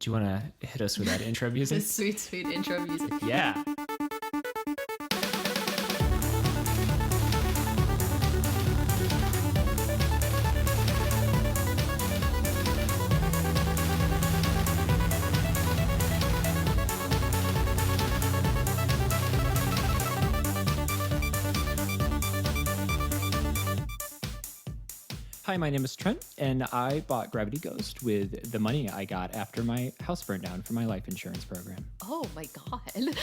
Do you want to hit us with that intro music? Sweet, sweet intro music. Yeah. Hi, my name is Trent, and I bought Gravity Ghost with the money I got after my house burned down for my life insurance program. Oh my god.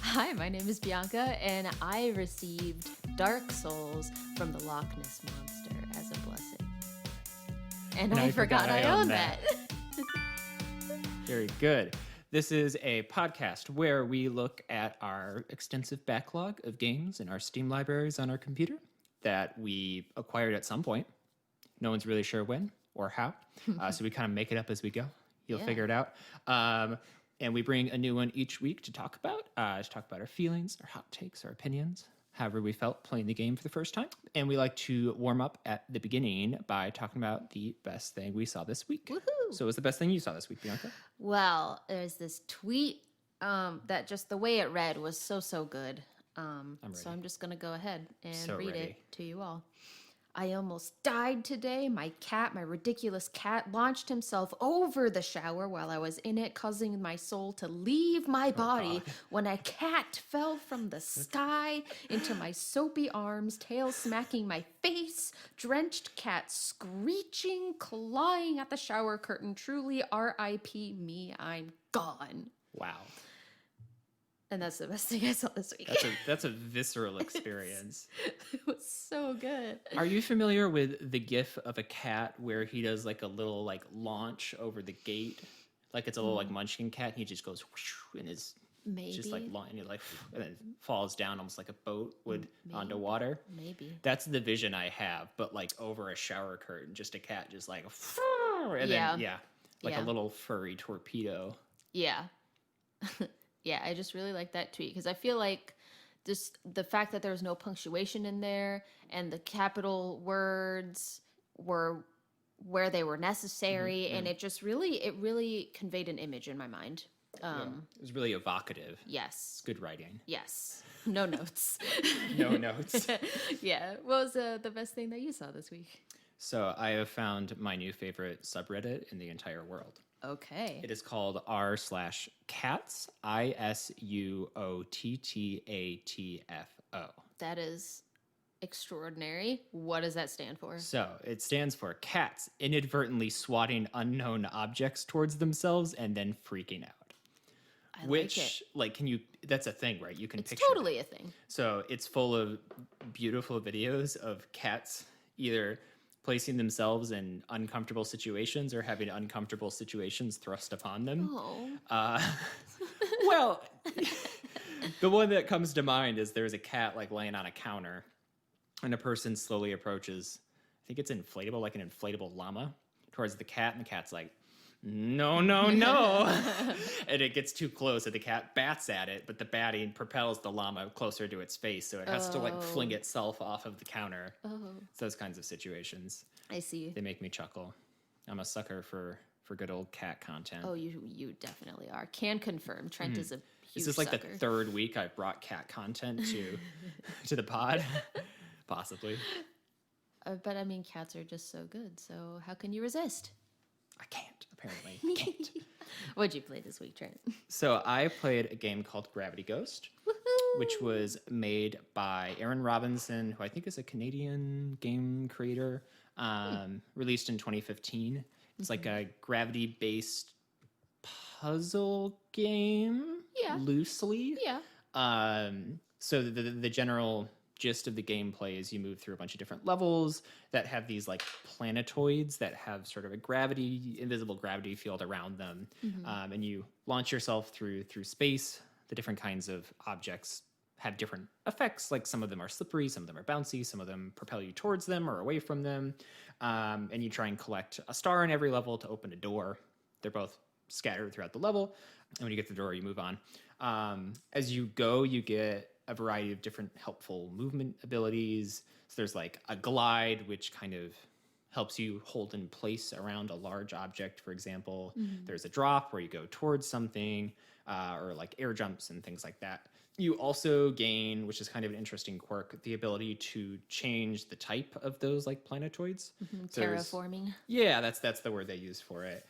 Hi, my name is Bianca, and I received Dark Souls from the Loch Ness Monster as a blessing. And I forgot I owned that. Very good. This is a podcast where we look at our extensive backlog of games in our Steam libraries on our computer that we acquired at some point. No one's really sure when or how. So we kind of make it up as we go. You'll figure it out. And we bring a new one each week to talk about our feelings, our hot takes, our opinions, however we felt playing the game for the first time. And we like to warm up at the beginning by talking about the best thing we saw this week. Woohoo! So what's the best thing you saw this week, Bianca? Well, there's this tweet that just the way it read was so good. So I'm just going to go ahead and read it to you all. I almost died today. My ridiculous cat, launched himself over the shower while I was in it, causing my soul to leave my body when a cat fell from the sky into my soapy arms, tail smacking my face, drenched cat screeching, clawing at the shower curtain. Truly, R.I.P. me, I'm gone. Wow. And that's the best thing I saw this week. That's a visceral experience. It was so good. Are you familiar with the gif of a cat where he does like a little like launch over the gate? Like it's a little like munchkin cat and he just goes whoosh, and is just like and then falls down almost like a boat would onto water. Maybe. That's the vision I have, but like over a shower curtain, just a cat just like and then a little furry torpedo. Yeah. Yeah, I just really like that tweet because I feel like just the fact that there was no punctuation in there and the capital words were where they were necessary, and it really conveyed an image in my mind. It was really evocative. Yes. It's good writing. Yes. No notes. No notes. Yeah. What was the best thing that you saw this week? So I have found my new favorite subreddit in the entire world. Okay. It is called r/cats, ISUOTTATFO. That is extraordinary. What does that stand for? So it stands for cats inadvertently swatting unknown objects towards themselves and then freaking out. That's a thing, right? You can picture it. Totally a thing. So it's full of beautiful videos of cats either placing themselves in uncomfortable situations or having uncomfortable situations thrust upon them. Oh. Well, the one that comes to mind is there's a cat like laying on a counter and a person slowly approaches, I think it's inflatable, like an inflatable llama towards the cat, and the cat's like, no. And it gets too close and the cat bats at it, but the batting propels the llama closer to its face, so it has to like fling itself off of the counter. It's those kinds of situations. I see. They make me chuckle. I'm a sucker for good old cat content. Oh, you definitely are. Can confirm. Trent is a huge This is like sucker. the third week I've brought cat content to the pod. Possibly. But I mean, cats are just so good, so how can you resist? I can't, apparently. I can't. What'd you play this week, Trent? So I played a game called Gravity Ghost, which was made by Aaron Robinson, who I think is a Canadian game creator, released in 2015. It's like a gravity-based puzzle game, loosely. Yeah. So the general gist of the gameplay is you move through a bunch of different levels that have these like planetoids that have sort of a invisible gravity field around them, and you launch yourself through space. The different kinds of objects have different effects, like some of them are slippery, some of them are bouncy, some of them propel you towards them or away from them, and you try and collect a star in every level to open a door. They're both scattered throughout the level, and when you get to the door you move on. As you go, you get a variety of different helpful movement abilities. So there's like a glide, which kind of helps you hold in place around a large object, for example. There's a drop where you go towards something, or like air jumps and things like that. You also gain, which is kind of an interesting quirk, the ability to change the type of those like planetoids. So terraforming. Yeah, that's the word they use for it.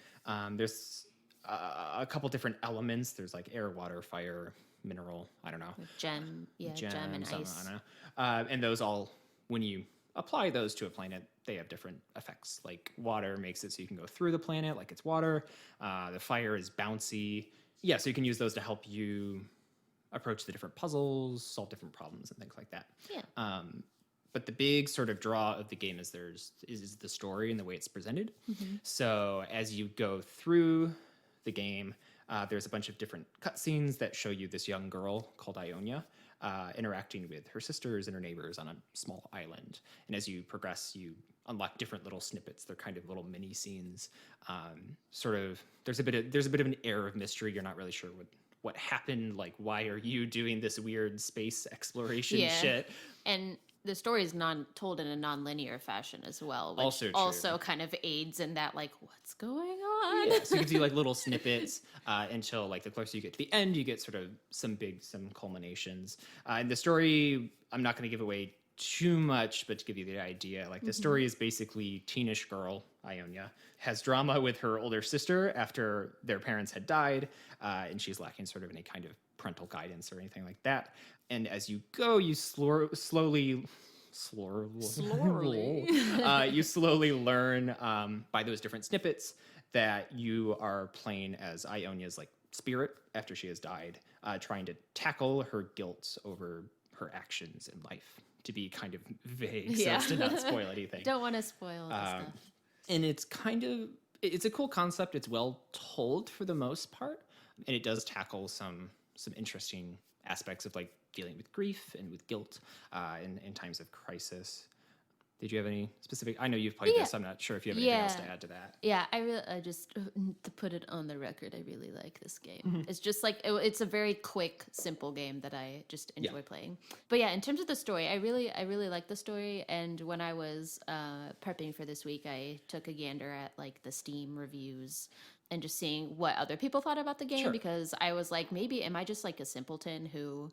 There's a couple different elements. There's like air, water, fire, mineral. I don't know. Gem and ice. I don't know. And those all, when you apply those to a planet, they have different effects. Like water makes it so you can go through the planet like it's water. The fire is bouncy. Yeah, so you can use those to help you approach the different puzzles, solve different problems, and things like that. Yeah. But the big sort of draw of the game is is the story and the way it's presented. So as you go through the game, there's a bunch of different cutscenes that show you this young girl called Ionia interacting with her sisters and her neighbors on a small island. And as you progress, you unlock different little snippets. They're kind of little mini scenes. There's a bit of an air of mystery. You're not really sure what happened. Like, why are you doing this weird space exploration shit? And the story is told in a non-linear fashion as well, which also kind of aids in that, like, what's going on? Yeah, so it gives you like little snippets until like the closer you get to the end, you get sort of some culminations. And the story, I'm not going to give away too much, but to give you the idea, like the story is basically teenish girl Ionia has drama with her older sister after their parents had died, and she's lacking sort of any kind of parental guidance or anything like that. And as you go, you slowly you slowly learn by those different snippets that you are playing as Ionia's like spirit after she has died, trying to tackle her guilt over her actions in life. To be kind of vague, so as to not spoil anything. Don't want to spoil the stuff. And it's a cool concept. It's well told for the most part, and it does tackle some interesting aspects of like dealing with grief and with guilt in times of crisis. Did you have any specific? I know you've played this. I'm not sure if you have anything else to add to that. Yeah, I just to put it on the record, I really like this game. It's just like it's a very quick, simple game that I just enjoy playing. But yeah, in terms of the story, I really like the story. And when I was prepping for this week, I took a gander at like the Steam reviews and just seeing what other people thought about the game, because I was like, maybe am I just like a simpleton who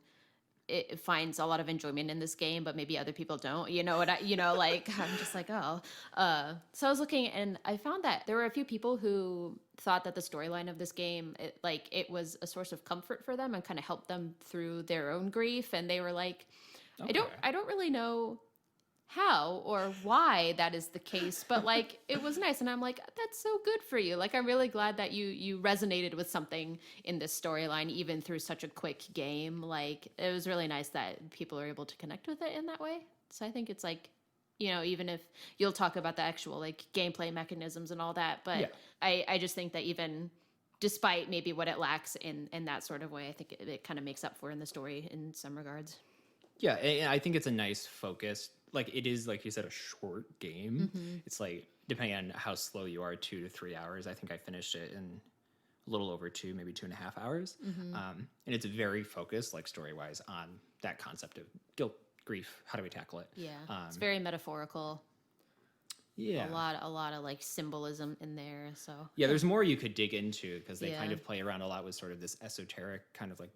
it finds a lot of enjoyment in this game, but maybe other people don't, like I'm just like, so I was looking and I found that there were a few people who thought that the storyline of this game, it was a source of comfort for them and kind of helped them through their own grief. And they were like, okay. I don't really know how or why that is the case, but like it was nice. And I'm like, that's so good for you. Like, I'm really glad that you resonated with something in this storyline, even through such a quick game. Like, it was really nice that people are able to connect with it in that way. So I think it's like, even if you'll talk about the actual like gameplay mechanisms and all that, but I just think that even despite maybe what it lacks in that sort of way, I think it kind of makes up for in the story in some regards. Yeah, and I think it's a nice focus. Like, it is, like you said, a short game. It's like, depending on how slow you are, 2 to 3 hours. I think I finished it in a little over 2, maybe 2.5 hours. And it's very focused, like story-wise, on that concept of guilt, grief. How do we tackle it? Yeah, it's very metaphorical. Yeah, a lot of like symbolism in there. So yeah, there's more you could dig into, because they kind of play around a lot with sort of this esoteric kind of like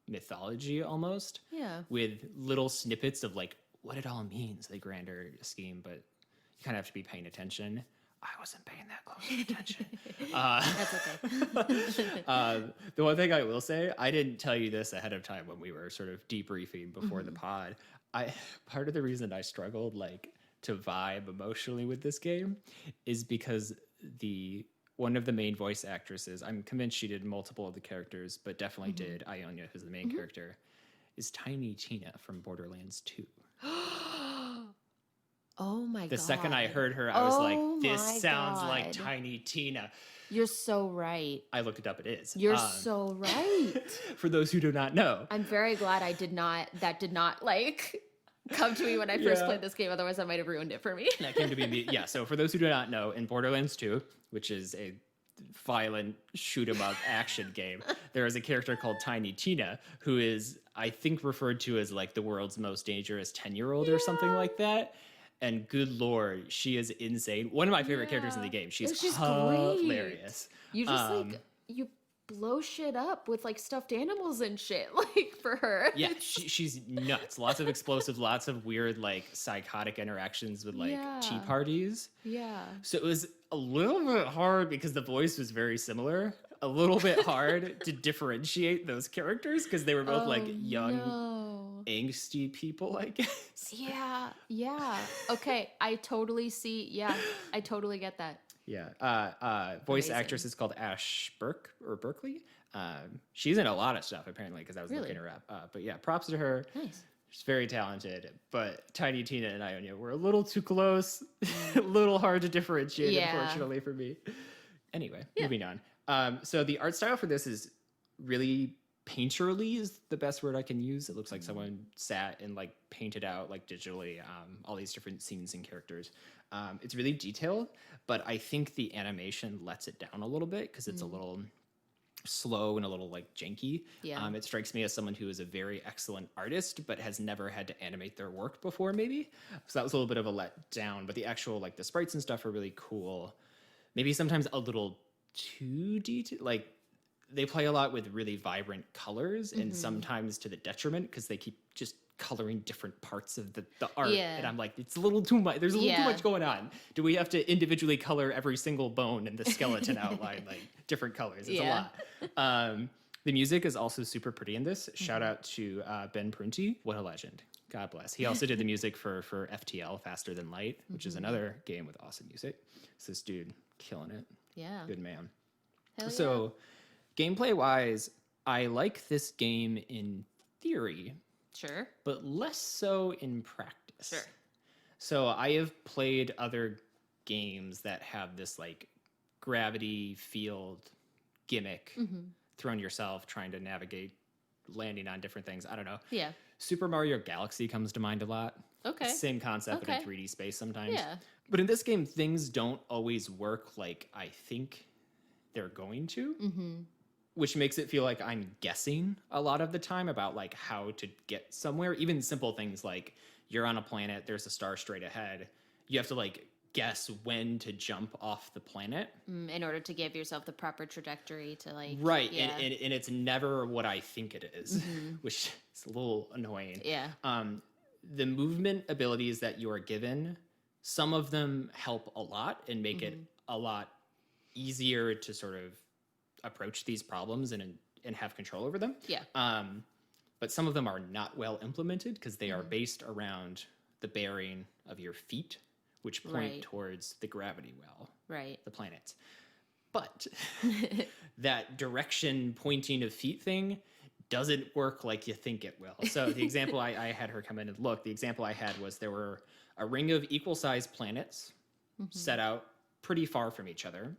mythology almost. Yeah, with little snippets of like what it all means, the grander scheme, but you kind of have to be paying attention. I wasn't paying that close attention. That's okay. The one thing I will say, I didn't tell you this ahead of time when we were sort of debriefing before the pod. Part of the reason I struggled like to vibe emotionally with this game is because one of the main voice actresses, I'm convinced she did multiple of the characters, but definitely did Ionia, who's the main character, is Tiny Tina from Borderlands 2. Oh my god. The second I heard her, I was like, this sounds like Tiny Tina. You're so right. I looked it up, it is. You're so right. For those who do not know. I'm very glad that did not like come to me when I first played this game, otherwise I might have ruined it for me. That came to me, so for those who do not know, in Borderlands 2, which is a violent shoot-'em-up action game, there is a character called Tiny Tina, who is, I think, referred to as like the world's most dangerous 10-year-old or something like that. And good lord, she is insane. One of my favorite characters in the game. She's hilarious. Great. You just you blow shit up with like stuffed animals and shit, like for her. Yeah, she's nuts. Lots of explosive, lots of weird like psychotic interactions with like tea parties. Yeah. So it was a little bit hard because the voice was very similar. A little bit hard to differentiate those characters because they were both like young, angsty people, I guess. Yeah. Okay, I totally see. Yeah, I totally get that. Yeah. Voice actress is called Ash Berkeley. She's in a lot of stuff apparently because I was looking her up. But yeah, props to her. Nice. She's very talented. But Tiny Tina and Ionia were a little too close, a little hard to differentiate, unfortunately for me. Anyway, moving on. So the art style for this is really painterly is the best word I can use. It looks like someone sat and like painted out like digitally all these different scenes and characters. It's really detailed, but I think the animation lets it down a little bit because it's a little slow and a little like janky. It strikes me as someone who is a very excellent artist but has never had to animate their work before, maybe. So that was a little bit of a letdown, but the actual like the sprites and stuff are really cool. Maybe sometimes a little too detailed. Like they play a lot with really vibrant colors and sometimes to the detriment because they keep just coloring different parts of the art. And I'm like, it's a little too much. There's a little too much going on. Do we have to individually color every single bone in the skeleton outline, like different colors? It's a lot. The music is also super pretty in this. Shout out to Ben Prunty. What a legend. God bless. He also did the music for FTL, Faster Than Light, which is another game with awesome music. So this dude killing it. Yeah. Good man. Hell so gameplay-wise, I like this game in theory. Sure. But less so in practice. Sure. So I have played other games that have this like gravity field gimmick thrown yourself trying to navigate landing on different things. I don't know. Yeah. Super Mario Galaxy comes to mind a lot. Okay. Same concept, but in 3D space sometimes. Yeah. But in this game, things don't always work like I think they're going to. Which makes it feel like I'm guessing a lot of the time about like how to get somewhere. Even simple things like you're on a planet, there's a star straight ahead. You have to like guess when to jump off the planet. In order to give yourself the proper trajectory to like... Right, and it's never what I think it is, which is a little annoying. Yeah. The movement abilities that you are given, some of them help a lot and make it a lot easier to sort of approach these problems and have control over them. Yeah. But some of them are not well implemented because they are based around the bearing of your feet, which point towards the gravity well, the planets. But that direction pointing of feet thing doesn't work like you think it will. So the example I had her come in and look, the example I had was there were a ring of equal-sized planets set out pretty far from each other.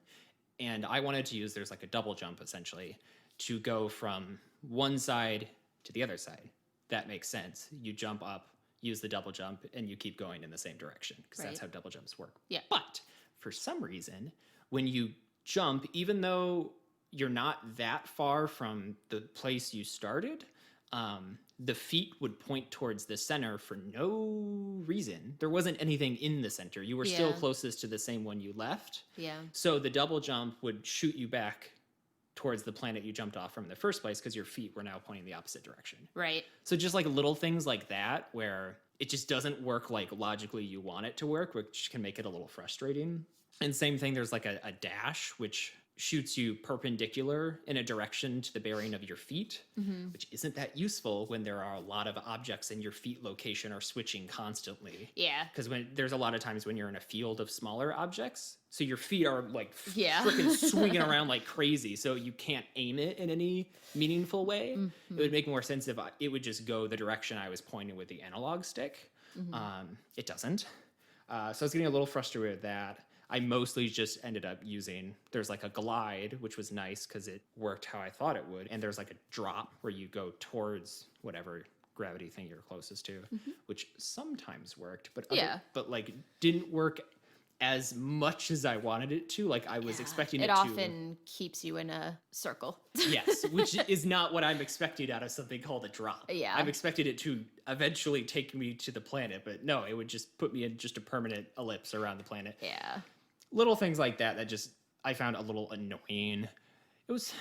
And I wanted to use, there's like a double jump essentially, to go from one side to the other side. That makes sense. You jump up, use the double jump, and you keep going in the same direction because that's how double jumps work. Yeah. But for some reason, when you jump, even though you're not that far from the place you started, the feet would point towards the center for no reason. There wasn't anything in the center. You were still closest to the same one you left. Yeah. So the double jump would shoot you back towards the planet you jumped off from in the first place because your feet were now pointing the opposite direction. Right. So just like little things like that where it just doesn't work like logically you want it to work, which can make it a little frustrating. And same thing, there's like a dash, which shoots you perpendicular in a direction to the bearing of your feet, which isn't that useful when there are a lot of objects in your feet location are switching constantly. Yeah. Because when there's a lot of times when you're in a field of smaller objects, so your feet are like freaking swinging around like crazy, so you can't aim it in any meaningful way. It would make more sense if it would just go the direction I was pointing with the analog stick. It doesn't. So I was getting a little frustrated with that. I mostly just ended up using, there's like a glide, which was nice because it worked how I thought it would. And there's like a drop where you go towards whatever gravity thing you're closest to, which sometimes worked, but like didn't work as much as I wanted it to. Like I was expecting it to. It often keeps you in a circle. Yes, which is not what I'm expecting out of something called a drop. Yeah. I'm expecting it to eventually take me to the planet, but no, it would just put me in just a permanent ellipse around the planet. Yeah. Little things like that just I found a little annoying. It was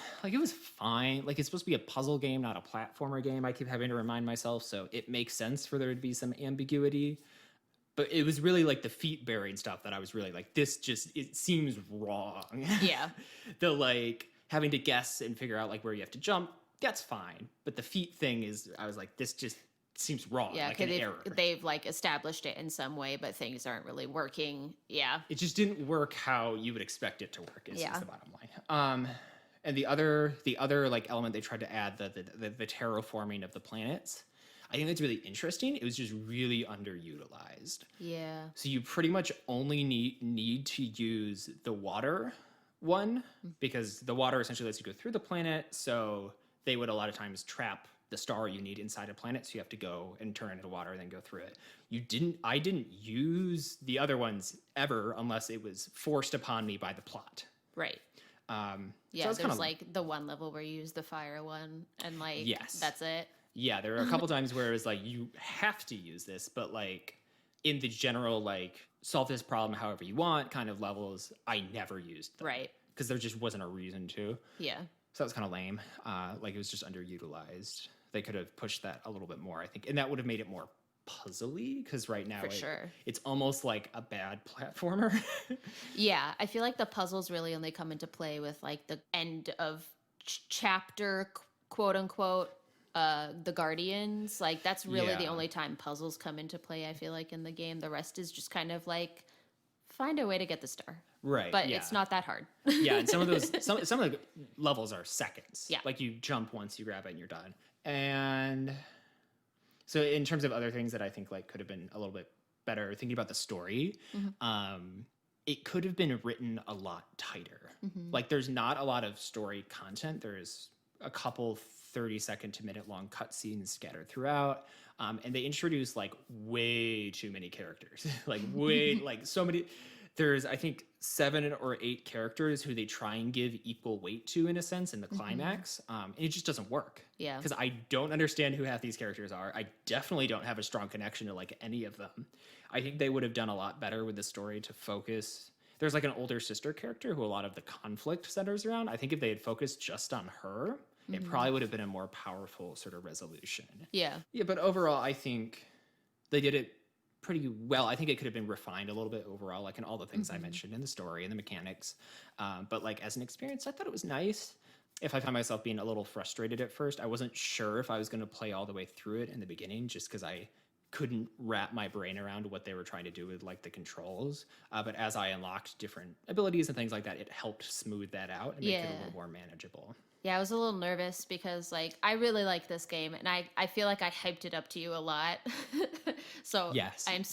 fine. Like it's supposed to be a puzzle game, not a platformer game. I keep having to remind myself, so it makes sense for there to be some ambiguity. But it was really like the feet bearing stuff that I was really like, it seems wrong. Yeah. The like having to guess and figure out like where you have to jump, that's fine. But the feet thing I was like, this just seems wrong. Yeah, like an error. They've like established it in some way, but things aren't really working. Yeah. It just didn't work how you would expect it to work is the bottom line. And the other like element they tried to add, the terraforming of the planets, I think that's really interesting. It was just really underutilized. Yeah. So you pretty much only need to use the water one, because the water essentially lets you go through the planet. So they would a lot of times trap the star you need inside a planet. So you have to go and turn into water and then go through it. I didn't use the other ones ever unless it was forced upon me by the plot. Right. Yeah, so there's like the one level where you use the fire one and like that's it. Yeah, there are a couple times where it was like you have to use this, but like in the general like solve this problem however you want kind of levels, I never used them. Right. Because there just wasn't a reason to. Yeah. So that was kind of lame. Like it was just underutilized. They could have pushed that a little bit more, I think. And that would have made it more puzzly, because right now it's almost like a bad platformer. Yeah, I feel like the puzzles really only come into play with like the end of chapter, quote unquote, the Guardians. Like that's really the only time puzzles come into play, I feel like, in the game. The rest is just kind of like find a way to get the star. Right. But it's not that hard. Yeah, and some of the levels are seconds. Yeah. Like you jump once, you grab it, and you're done. And so in terms of other things that I think like could have been a little bit better, thinking about the story, it could have been written a lot tighter. Like there's not a lot of story content. There's a couple 30-second to minute long cutscenes scattered throughout. And they introduce like way too many characters. Like so many. There's, I think, 7 or 8 characters who they try and give equal weight to, in a sense, in the climax. And it just doesn't work. Yeah. Because I don't understand who half these characters are. I definitely don't have a strong connection to, like, any of them. I think they would have done a lot better with the story to focus. There's, like, an older sister character who a lot of the conflict centers around. I think if they had focused just on her, it probably would have been a more powerful sort of resolution. Yeah. Yeah, but overall, I think they did it pretty well. I think it could have been refined a little bit overall, like in all the things I mentioned in the story and the mechanics. But like as an experience, I thought it was nice. If I found myself being a little frustrated at first, I wasn't sure if I was going to play all the way through it in the beginning, just because I couldn't wrap my brain around what they were trying to do with like the controls. But as I unlocked different abilities and things like that, it helped smooth that out and make it a little more manageable. Yeah, I was a little nervous because like I really like this game and I feel like I hyped it up to you a lot. So yes. I'm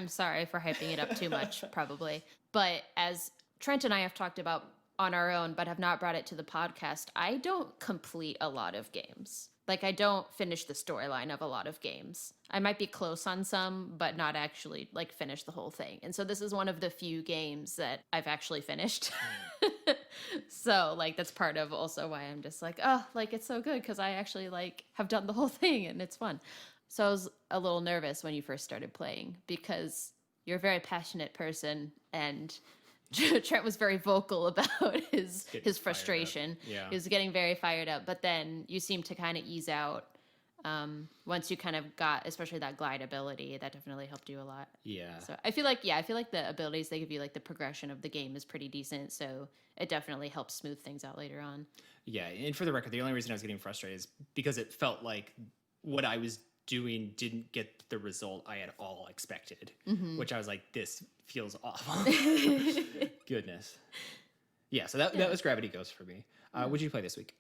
sorry for hyping it up too much probably. But as Trent and I have talked about on our own but have not brought it to the podcast, I don't complete a lot of games. Like I don't finish the storyline of a lot of games. I might be close on some, but not actually like finish the whole thing. And so this is one of the few games that I've actually finished. So like that's part of also why I'm just like, oh, like it's so good because I actually like have done the whole thing and it's fun. So I was a little nervous when you first started playing because you're a very passionate person and Trent was very vocal about his frustration. Yeah. He was getting very fired up, but then you seemed to kind of ease out once you kind of got, especially that glide ability. That definitely helped you a lot. Yeah. So I feel like the abilities they give you, like the progression of the game is pretty decent. So it definitely helps smooth things out later on. Yeah, and for the record, the only reason I was getting frustrated is because it felt like what I was doing didn't get the result I had all expected, which I was like, this feels awful. Goodness. Yeah, so that was Gravity Ghost for me. What did you play this week?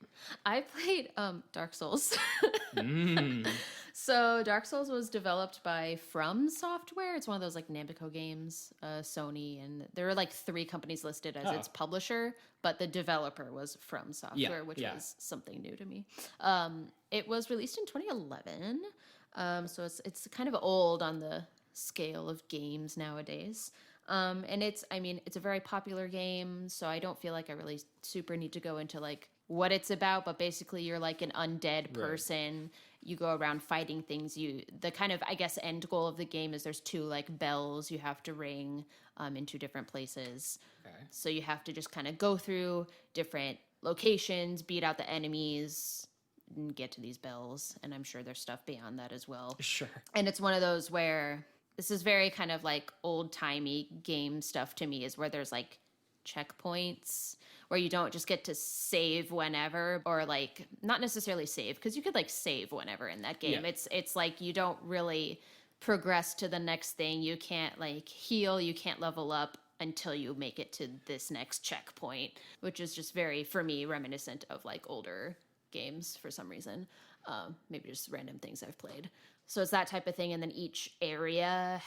I played Dark Souls. So Dark Souls was developed by From Software. It's one of those like Namco games, Sony, and there are like 3 companies listed as its publisher, but the developer was From Software, which was something new to me. It was released in 2011, so it's kind of old on the scale of games nowadays. And it's a very popular game, so I don't feel like I really super need to go into like what it's about, but basically you're like an undead person. Right. You go around fighting things. The kind of, I guess, end goal of the game is there's 2 like bells you have to ring in 2 different places. Okay. So you have to just kind of go through different locations, beat out the enemies, and get to these bells. And I'm sure there's stuff beyond that as well. Sure. And it's one of those where this is very kind of like old-timey game stuff to me, is where there's like checkpoints where you don't just get to save whenever, or like not necessarily save, because you could like save whenever in that game. Yeah. It's like you don't really progress to the next thing. You can't like heal, you can't level up until you make it to this next checkpoint, which is just very, for me, reminiscent of like older games for some reason. Maybe just random things I've played. So it's that type of thing. And then each area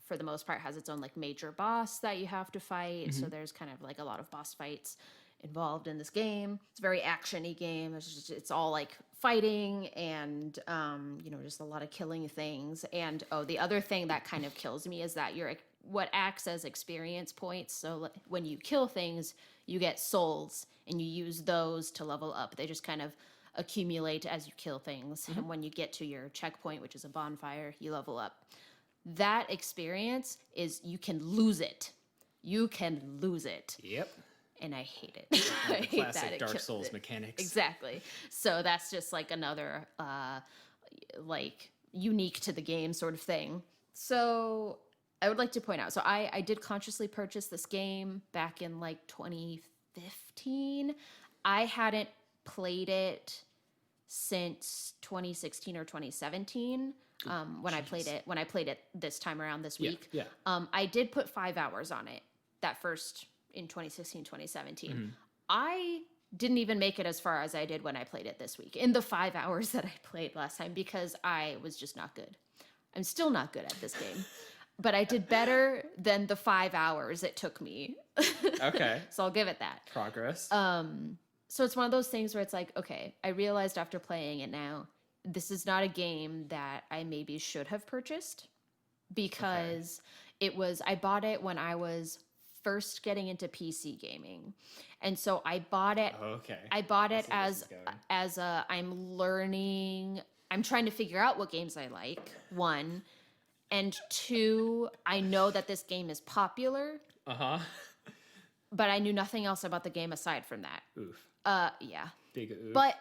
for the most part, has its own like major boss that you have to fight. Mm-hmm. So there's kind of like a lot of boss fights involved in this game. It's a very action-y game. It's all like fighting and, just a lot of killing things. And, the other thing that kind of kills me is that what acts as experience points. So when you kill things, you get souls and you use those to level up. They just kind of accumulate as you kill things. Mm-hmm. And when you get to your checkpoint, which is a bonfire, you level up. That experience is, you can lose it. Yep. And I hate it. I hate classic that. Dark Souls mechanics. Exactly. So that's just like another, like unique to the game sort of thing. So I would like to point out, so I did consciously purchase this game back in like 2015. I hadn't played it since 2016 or 2017. When I played it this time around this week. Yeah. I did put 5 hours on it that first in 2016, 2017. Mm-hmm. I didn't even make it as far as I did when I played it this week in the 5 hours that I played last time, because I was just not good. I'm still not good at this game, but I did better than the 5 hours it took me. Okay. So I'll give it that. Progress. So it's one of those things where it's like, okay, I realized after playing it now, this is not a game that I maybe should have purchased, because I bought it when I was first getting into PC gaming. And so I bought it. Okay. I bought it as I'm trying to figure out what games I like, 1. And 2, I know that this game is popular. Uh-huh. But I knew nothing else about the game aside from that. Oof. Yeah. Big oof. But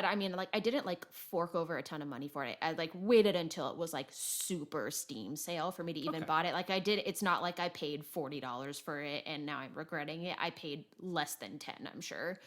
I mean, like, I didn't like fork over a ton of money for it. I like waited until it was like super Steam sale for me to even bought it. Like I did. It's not like I paid $40 for it and now I'm regretting it. I paid less than 10, I'm sure,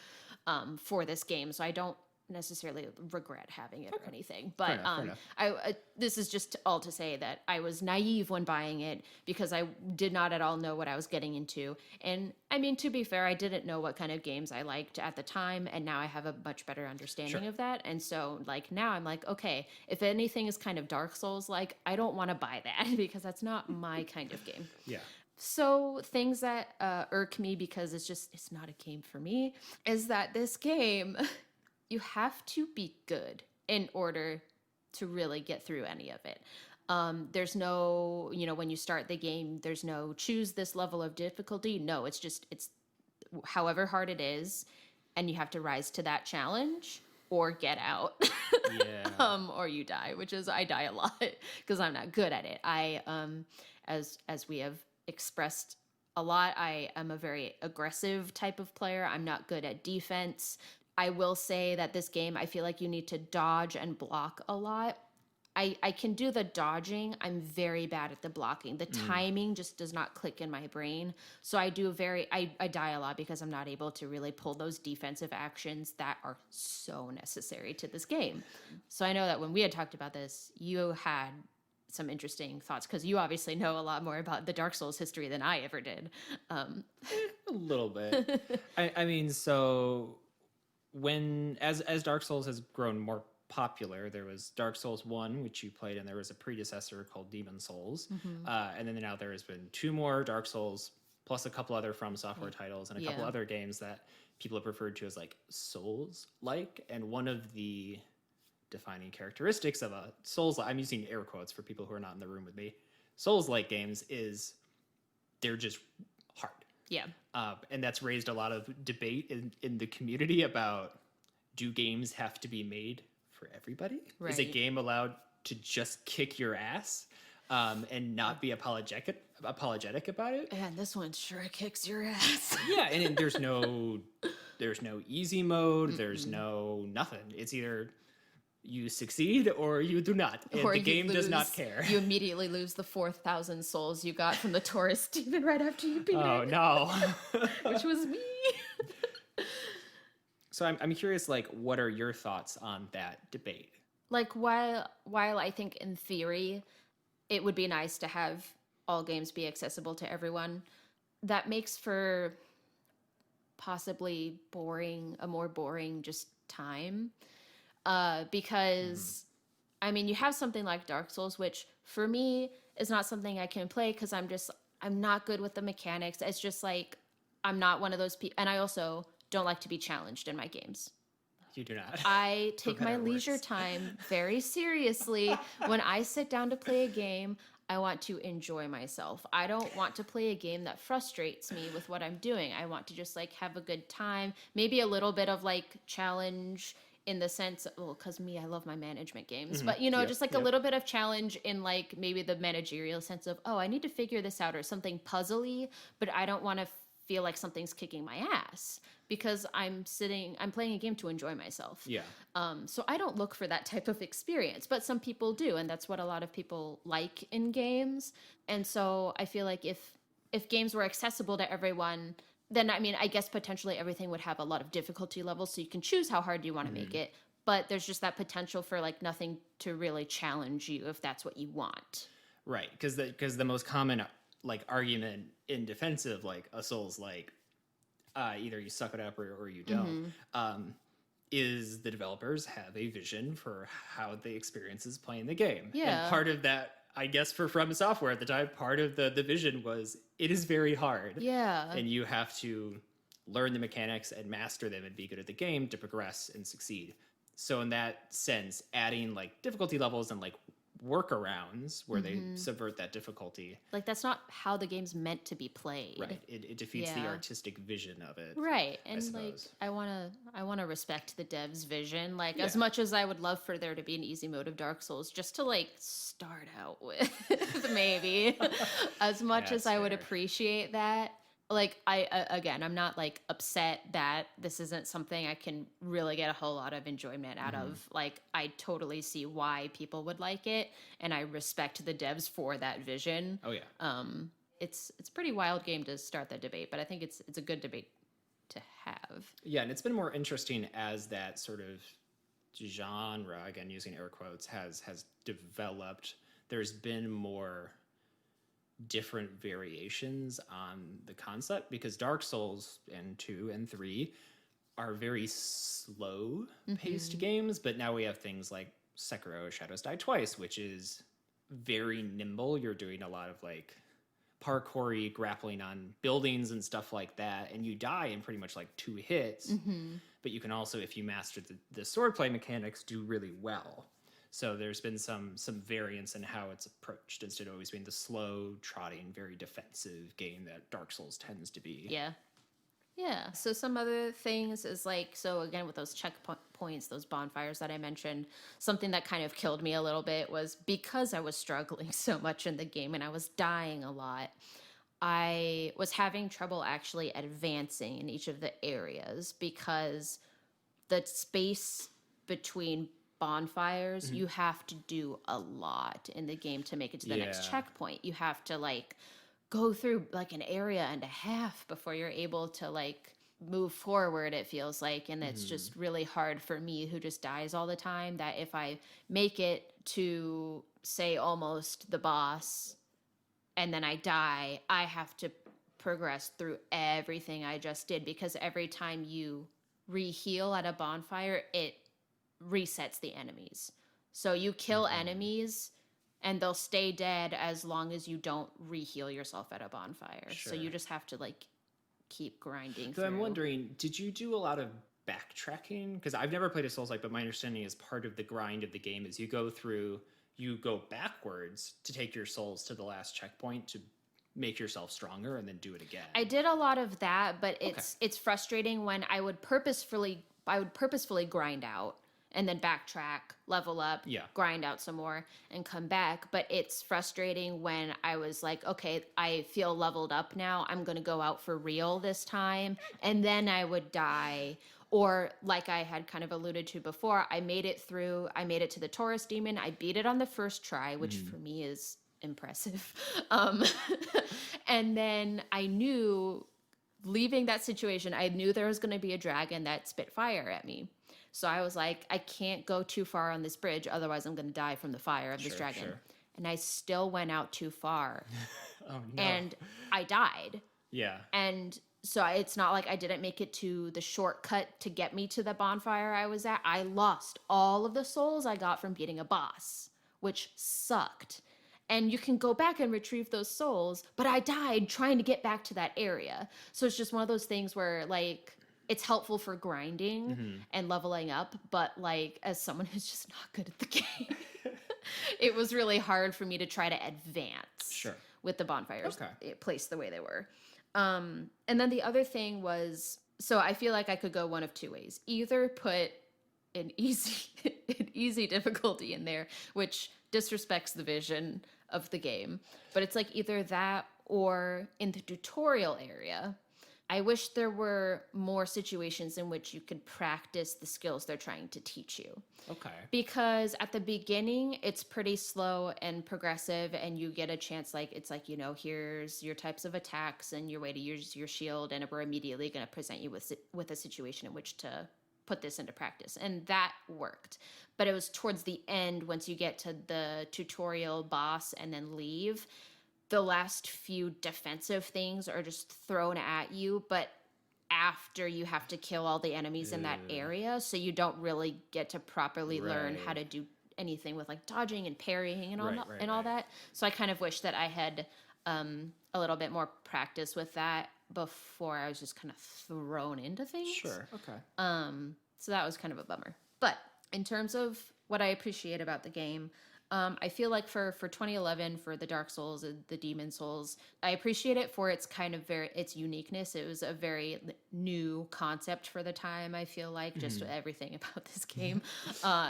for this game. So I don't necessarily regret having it or anything, but fair enough. I this is just all to say that I was naive when buying it, because I did not at all know what I was getting into. And I mean, to be fair, I didn't know what kind of games I liked at the time, and now I have a much better understanding of that. And so like now I'm like, okay, if anything is kind of Dark Souls like, I don't want to buy that because that's not my kind of game. Yeah. So things that irk me, because it's not a game for me, is that this game you have to be good in order to really get through any of it. There's no, when you start the game, there's no choose this level of difficulty. No, it's however hard it is, and you have to rise to that challenge or get out. Yeah. Or you die, which is, I die a lot because I'm not good at it. I, as we have expressed a lot, I am a very aggressive type of player. I'm not good at defense. I will say that this game, I feel like you need to dodge and block a lot. I can do the dodging. I'm very bad at the blocking. The timing just does not click in my brain. So I die a lot because I'm not able to really pull those defensive actions that are so necessary to this game. So I know that when we had talked about this, you had some interesting thoughts, because you obviously know a lot more about the Dark Souls history than I ever did. A little bit. I mean, so as Dark Souls has grown more popular, there was Dark Souls 1, which you played, and there was a predecessor called Demon Souls. Mm-hmm. And then now there has been 2 more Dark Souls, plus a couple other From Software titles, and a couple other games that people have referred to as like Souls-like. And one of the defining characteristics of a Souls, I'm using air quotes for people who are not in the room with me, Souls-like games is they're just hard. Yeah. And that's raised a lot of debate in the community about, do games have to be made for everybody? Right. Is a game allowed to just kick your ass and not be apologetic about it? And this one sure kicks your ass. Yeah, and there's no easy mode. There's no nothing. It's either you succeed or you do not. And or the game does not care. You immediately lose the 4,000 souls you got from the tourist even right after you beat it. Oh, no. Which was me. So I'm curious, like, what are your thoughts on that debate? Like, while I think in theory it would be nice to have all games be accessible to everyone, that makes for possibly a more boring just time. Because, I mean, you have something like Dark Souls, which for me is not something I can play because I'm not good with the mechanics. It's just like, I'm not one of those people. And I also don't like to be challenged in my games. You do not. I take my leisure time very seriously. When I sit down to play a game, I want to enjoy myself. I don't want to play a game that frustrates me with what I'm doing. I want to just like have a good time, maybe a little bit of like challenge in the sense, well, because I love my management games, but just like a little bit of challenge in like maybe the managerial sense of, oh, I need to figure this out, or something puzzly, but I don't want to feel like something's kicking my ass because I'm playing a game to enjoy myself. Yeah. So I don't look for that type of experience, but some people do, and that's what a lot of people like in games. And so I feel like if games were accessible to everyone, then I guess potentially everything would have a lot of difficulty levels, so you can choose how hard you want to make it. But there's just that potential for like nothing to really challenge you if that's what you want. Right, because the most common like argument in defense of like a Souls like either you suck it up or you don't is the developers have a vision for how the experience is playing the game. Yeah. And part of that, I guess, for From Software at the time, part of the vision was it is very hard. Yeah. And you have to learn the mechanics and master them and be good at the game to progress and succeed. So in that sense, adding like difficulty levels and like workarounds where they subvert that difficulty. Like that's not how the game's meant to be played. Right. It defeats the artistic vision of it. Right. And like I wanna respect the devs' vision. Like as much as I would love for there to be an easy mode of Dark Souls, just to like start out with maybe. As much as I would appreciate that. Like I'm not like upset that this isn't something I can really get a whole lot of enjoyment out of. Like I totally see why people would like it, and I respect the devs for that vision. Oh yeah. It's a pretty wild game to start that debate, but I think it's a good debate to have. Yeah, and it's been more interesting as that sort of genre, again using air quotes, has developed. There's been more different variations on the concept, because Dark Souls and 2 and 3 are very slow paced games, but now we have things like Sekiro Shadows Die Twice, which is very nimble. You're doing a lot of like parkour-y grappling on buildings and stuff like that, and you die in pretty much like 2 hits, but you can also, if you master the swordplay mechanics, do really well. So there's been some variance in how it's approached, instead of always being the slow, trotting, very defensive game that Dark Souls tends to be. Yeah. Yeah. So some other things is like, so again, with those checkpoints, those bonfires that I mentioned, something that kind of killed me a little bit was because I was struggling so much in the game and I was dying a lot, I was having trouble actually advancing in each of the areas because the space between bonfires, you have to do a lot in the game to make it to the next checkpoint. You have to like go through like an area and a half before you're able to like move forward, it feels like. And it's just really hard for me, who just dies all the time, that if I make it to say almost the boss and then I die, I have to progress through everything I just did, because every time you re-heal at a bonfire, it resets the enemies. So you kill enemies and they'll stay dead as long as you don't re-heal yourself at a bonfire. So you just have to like keep grinding through. I'm wondering, did you do a lot of backtracking? Because I've never played a Souls-like, but my understanding is part of the grind of the game is you go backwards to take your souls to the last checkpoint to make yourself stronger and then do it again. I did a lot of that, but it's frustrating when I would purposefully grind out and then backtrack, level up, grind out some more, and come back. But it's frustrating when I was like, okay, I feel leveled up now. I'm going to go out for real this time. And then I would die. Or like I had kind of alluded to before, I made it to the Taurus demon. I beat it on the first try, which for me is impressive. And then I knew, leaving that situation, I knew there was going to be a dragon that spit fire at me. So I was like, I can't go too far on this bridge, otherwise I'm going to die from the fire of this dragon. Sure. And I still went out too far. Oh, no. And I died. Yeah. And so it's not like I didn't make it to the shortcut to get me to the bonfire I was at. I lost all of the souls I got from beating a boss, which sucked. And you can go back and retrieve those souls, but I died trying to get back to that area. So it's just one of those things where, like, it's helpful for grinding and leveling up, but like as someone who's just not good at the game, it was really hard for me to try to advance with the bonfires placed the way they were. And then the other thing was, so I feel like I could go one of two ways. Either put an easy difficulty in there, which disrespects the vision of the game, but it's like either that or in the tutorial area, I wish there were more situations in which you could practice the skills they're trying to teach you. Okay. Because at the beginning, it's pretty slow and progressive, and you get a chance, like, it's like, you know, here's your types of attacks and your way to use your shield, and we're immediately going to present you with a situation in which to put this into practice. And that worked. But it was towards the end, once you get to the tutorial boss and then leave, the last few defensive things are just thrown at you, but after you have to kill all the enemies in that area, so you don't really get to properly learn how to do anything with like dodging and parrying and all that. So I kind of wish that I had a little bit more practice with that before I was just kind of thrown into things. Sure. Okay. So that was kind of a bummer. But in terms of what I appreciate about the game, I feel like for 2011, for the Dark Souls and the Demon Souls, I appreciate it for its kind of its uniqueness. It was a very new concept for the time. I feel like just everything about this game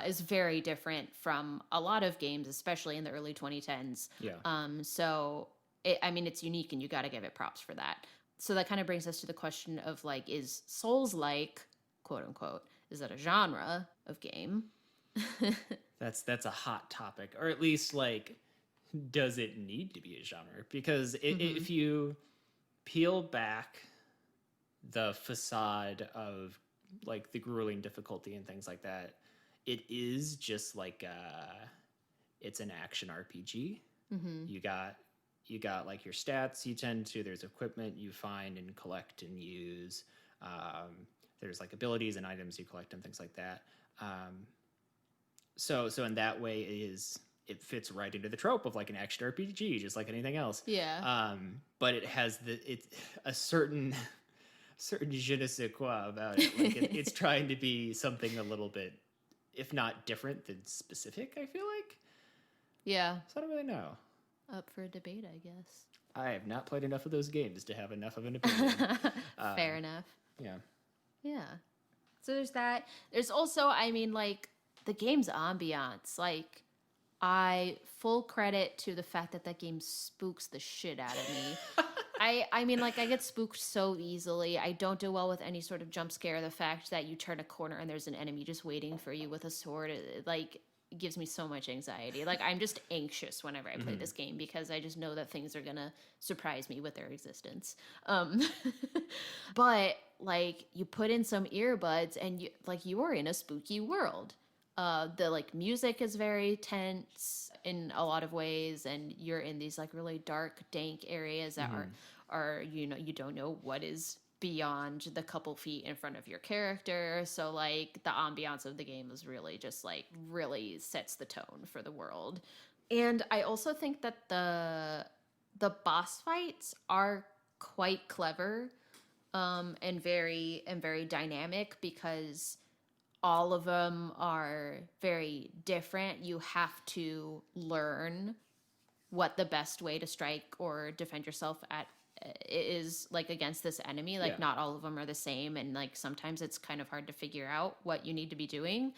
is very different from a lot of games, especially in the early 2010s. Yeah. So it's unique, and you got to give it props for that. So that kind of brings us to the question of like, is Souls-like, quote unquote, is that a genre of game? That's a hot topic, or at least like, does it need to be a genre? Because if you peel back the facade of like the grueling difficulty and things like that, it is just like it's an action RPG. You got like your stats. There's equipment you find and collect and use. There's like abilities and items you collect and things like that. So in that way, it fits right into the trope of like an action RPG, just like anything else. Yeah. But it has a certain je ne sais quoi about it. Like it's trying to be something a little bit, if not different, than specific. I feel like. Yeah. So I don't really know. Up for a debate, I guess. I have not played enough of those games to have enough of an opinion. Fair enough. Yeah. Yeah. So there's that. There's also, I mean, like, the game's ambiance. Like, I full credit to the fact that game spooks the shit out of me. I mean, like, I get spooked so easily. I don't do well with any sort of jump scare. The fact that you turn a corner and there's an enemy just waiting for you with a sword, it gives me so much anxiety. Like, I'm just anxious whenever I play this game because I just know that things are gonna surprise me with their existence. But like, you put in some earbuds and you are in a spooky world. The like music is very tense in a lot of ways, and you're in these like really dark, dank areas that are you don't know what is beyond the couple feet in front of your character. So like the ambiance of the game is really just like really sets the tone for the world. And I also think that the boss fights are quite clever and very dynamic, because all of them are very different. You have to learn what the best way to strike or defend yourself at is like against this enemy. Like not all of them are the same, and like sometimes it's kind of hard to figure out what you need to be doing.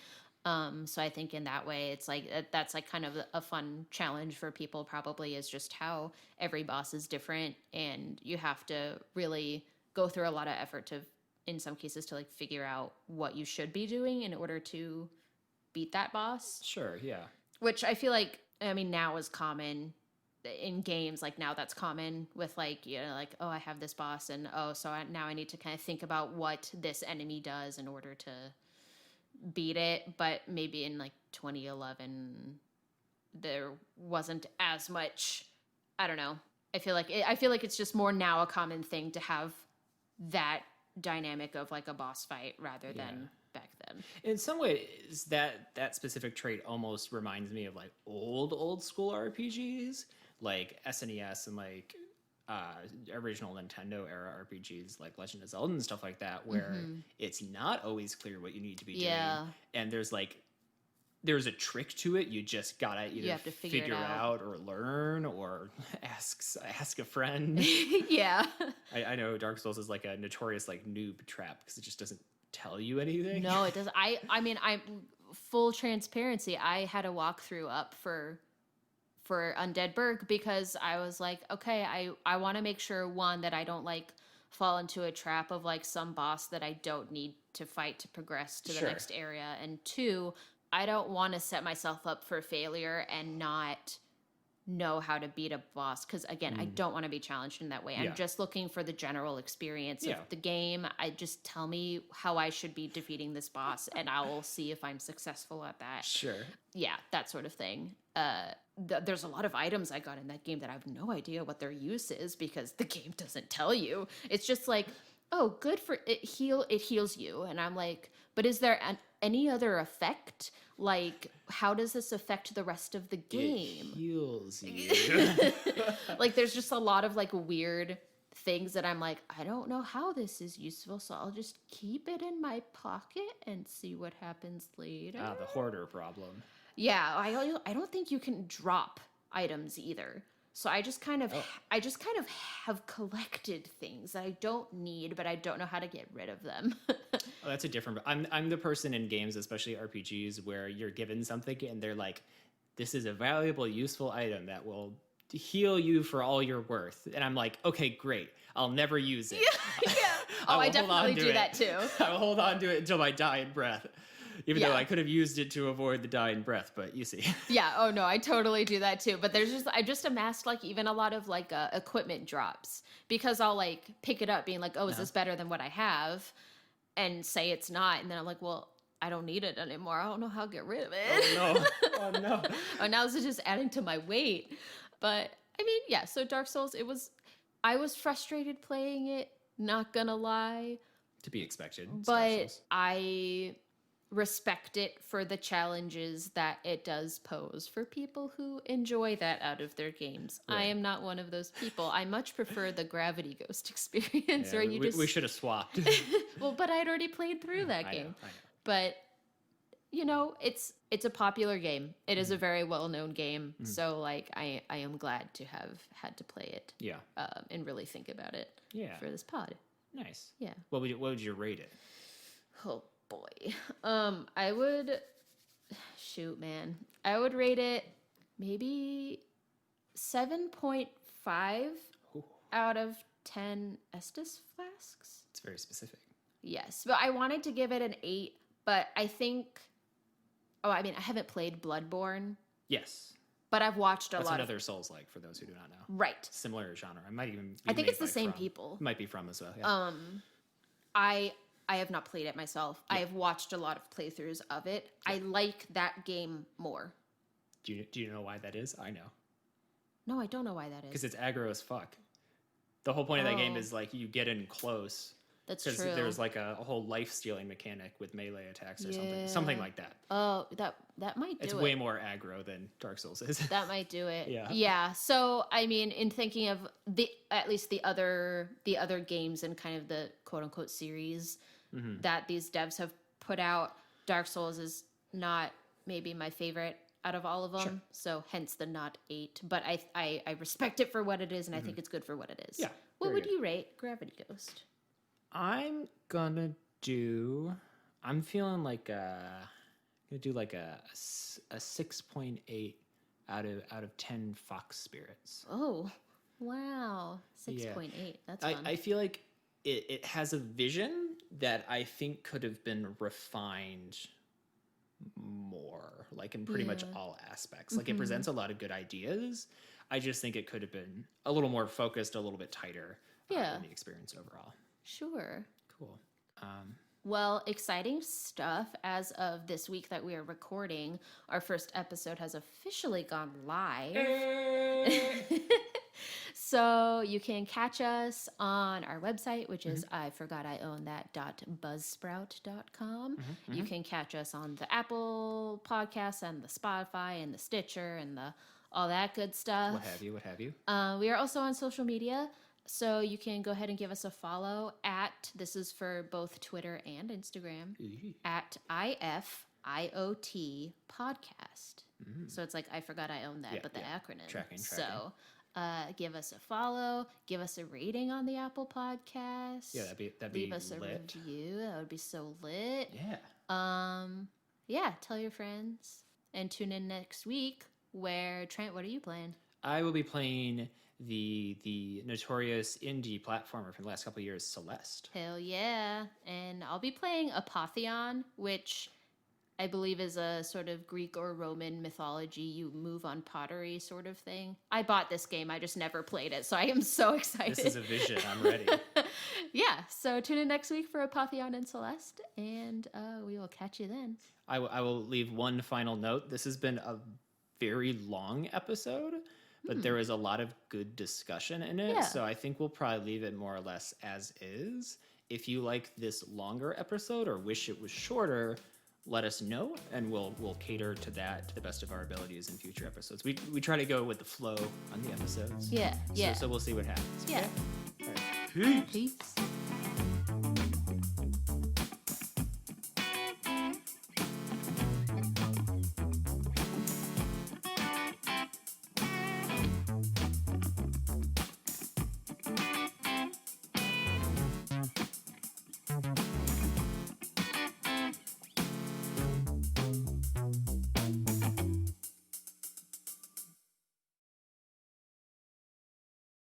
So I think in that way, it's like that's like kind of a fun challenge for people probably, is just how every boss is different, and you have to really go through a lot of effort to, in some cases, to like figure out what you should be doing in order to beat that boss. Sure, yeah. Which I feel like, I mean, now is common in games. Like now that's common with like, you know, like, oh, I have this boss, and now I need to kind of think about what this enemy does in order to beat it. But maybe in like 2011 there wasn't as much. I don't know. I feel like it's just more now a common thing to have that dynamic of like a boss fight rather than back then. In some ways, that specific trait almost reminds me of like old school RPGs, like SNES and like original Nintendo era RPGs like Legend of Zelda and stuff like that, where it's not always clear what you need to be doing, and there's a trick to it. You just gotta either have to figure it out or learn or ask a friend. Yeah. I know Dark Souls is like a notorious like noob trap because it just doesn't tell you anything. No, it doesn't. I mean, I'm full transparency. I had a walkthrough up for Undead Burg because I was like, okay, I want to make sure, one, that I don't like fall into a trap of like some boss that I don't need to fight to progress to the next area, and two, I don't want to set myself up for failure and not know how to beat a boss, because again, I don't want to be challenged in that way. I'm just looking for the general experience of the game. I just tell me how I should be defeating this boss and I will see if I'm successful at that. Sure. Yeah, that sort of thing. There's a lot of items I got in that game that I have no idea what their use is because the game doesn't tell you. It's just like, oh, good for it, it heals you, and I'm like, but is there any other effect? Like, how does this affect the rest of the game? It heals you. Like, there's just a lot of like weird things that I'm like, I don't know how this is useful, so I'll just keep it in my pocket and see what happens later. The hoarder problem. Yeah, I don't think you can drop items either. So I just kind of have collected things that I don't need, but I don't know how to get rid of them. Oh, that's a different. I'm the person in games, especially RPGs, where you're given something and they're like, "This is a valuable, useful item that will heal you for all you're worth," and I'm like, "Okay, great. I'll never use it." Yeah. Oh, I definitely do that too. I will hold on to it until my dying breath. Even though I could have used it to avoid the dying breath, but you see. Yeah, oh no, I totally do that too. But I just amassed like even a lot of like equipment drops, because I'll like pick it up being like, oh, is this better than what I have? And say it's not. And then I'm like, well, I don't need it anymore. I don't know how to get rid of it. Oh no. Oh no. Oh, now this is just adding to my weight. But I mean, yeah, so Dark Souls, I was frustrated playing it, not gonna lie. To be expected. But I respect it for the challenges that it does pose for people who enjoy that out of their games. Right. I am not one of those people. I much prefer the Gravity Ghost experience, where we should have swapped. Well, but I'd already played through that game. I know. But you know, it's a popular game. It is a very well-known game. So like I am glad to have had to play it. Yeah. And really think about it. Yeah. For this pod. Nice. Yeah. What would you rate it? Oh boy. I would rate it maybe 7.5 out of 10 Estus flasks. It's very specific. Yes, but I wanted to give it an 8, but I think I haven't played Bloodborne. Yes. But I've watched a lot. That's another Souls-like, for those who do not know. Right. Similar genre. I think it's the same people. Might be from as well. Yeah. I have not played it myself. Yeah. I have watched a lot of playthroughs of it. Yeah. I like that game more. Do you know why that is? I know. No, I don't know why that is. Because it's aggro as fuck. The whole point of that game is like you get in close. That's true. Because there's like a whole life-stealing mechanic with melee attacks or something like that. Oh, that might do it. It's way more aggro than Dark Souls is. That might do it. Yeah. Yeah. So I mean, in thinking of at least the other games in kind of the quote unquote series that these devs have put out, Dark Souls is not maybe my favorite out of all of them. Sure. So hence the not 8. But I respect it for what it is, and I think it's good for what it is. Yeah. What would you rate Gravity Ghost? I'm gonna do. I'm feeling like gonna do like a 6.8 out of 10 fox spirits. Oh, wow. 6.8. That's fun. I feel like it has a vision that I think could have been refined more, like in pretty much all aspects. Like it presents a lot of good ideas. I just think it could have been a little more focused, a little bit tighter in the experience overall. Sure. Cool. Well, exciting stuff. As of this week that we are recording, our first episode has officially gone live. So you can catch us on our website, which is iforgotionthat.buzzsprout.com. You can catch us on the Apple Podcasts and the Spotify and the Stitcher and the all that good stuff. What have you. We are also on social media. So you can go ahead and give us a follow at, this is for both Twitter and Instagram, at IFIOT Podcast. So it's like, I forgot I own that, but the acronym. Tracking. So give us a follow, give us a rating on the Apple Podcast. Yeah, that'd be leave us lit. a review. That would be so lit. Yeah. Yeah, tell your friends. And tune in next week where, Trent, what are you playing? I will be playing the notorious indie platformer from the last couple of years, Celeste. Hell yeah. And I'll be playing Apotheon, which I believe is a sort of Greek or Roman mythology, you move on pottery sort of thing. I bought this game, I just never played it, so I am so excited. This is a vision, I'm ready. Yeah, so tune in next week for Apotheon and Celeste, and we will catch you then. I will leave one final note. This has been a very long episode, but there was a lot of good discussion in it. So I think we'll probably leave it more or less as is. If you like this longer episode or wish it was shorter, let us know, and we'll cater to that to the best of our abilities in future episodes. We try to go with the flow on the episodes. Yeah. So we'll see what happens. Yeah. Okay? All right. Peace. Peace.